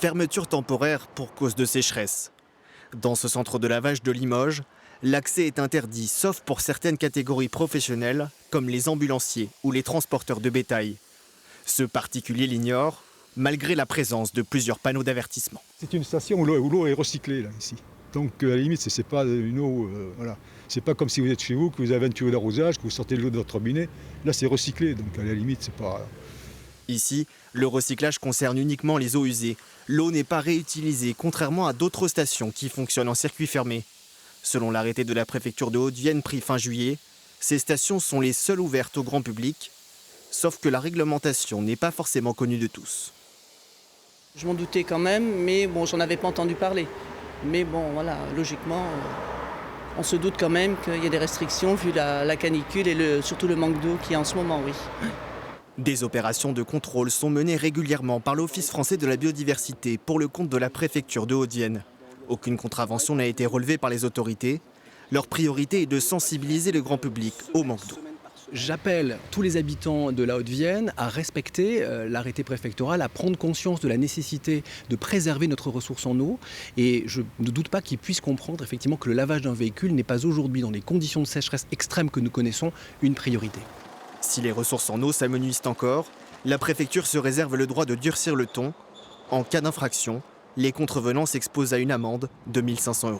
Fermeture temporaire pour cause de sécheresse. Dans ce centre de lavage de Limoges, l'accès est interdit sauf pour certaines catégories professionnelles comme les ambulanciers ou les transporteurs de bétail. Ce particulier l'ignore, malgré la présence de plusieurs panneaux d'avertissement. C'est une station où l'eau est recyclée là, ici. Donc à la limite, c'est pas une eau, voilà. C'est pas comme si vous êtes chez vous, que vous avez un tuyau d'arrosage, que vous sortez de l'eau de votre robinet. Là, c'est recyclé, donc à la limite, c'est pas. Ici, le recyclage concerne uniquement les eaux usées. L'eau n'est pas réutilisée, contrairement à d'autres stations qui fonctionnent en circuit fermé. Selon l'arrêté de la préfecture de Haute-Vienne pris fin juillet, ces stations sont les seules ouvertes au grand public, sauf que la réglementation n'est pas forcément connue de tous. Je m'en doutais quand même, mais bon, j'en avais pas entendu parler. Mais bon, voilà, logiquement, on se doute quand même qu'il y a des restrictions vu la canicule et surtout le manque d'eau qu'il y a en ce moment, oui. Des opérations de contrôle sont menées régulièrement par l'Office français de la biodiversité pour le compte de la préfecture de Haute-Vienne. Aucune contravention n'a été relevée par les autorités. Leur priorité est de sensibiliser le grand public au manque d'eau. J'appelle tous les habitants de la Haute-Vienne à respecter l'arrêté préfectoral, à prendre conscience de la nécessité de préserver notre ressource en eau. Et je ne doute pas qu'ils puissent comprendre effectivement que le lavage d'un véhicule n'est pas aujourd'hui, dans les conditions de sécheresse extrêmes que nous connaissons, une priorité. Si les ressources en eau s'amenuisent encore, la préfecture se réserve le droit de durcir le ton. En cas d'infraction, les contrevenants s'exposent à une amende de 1 500 €.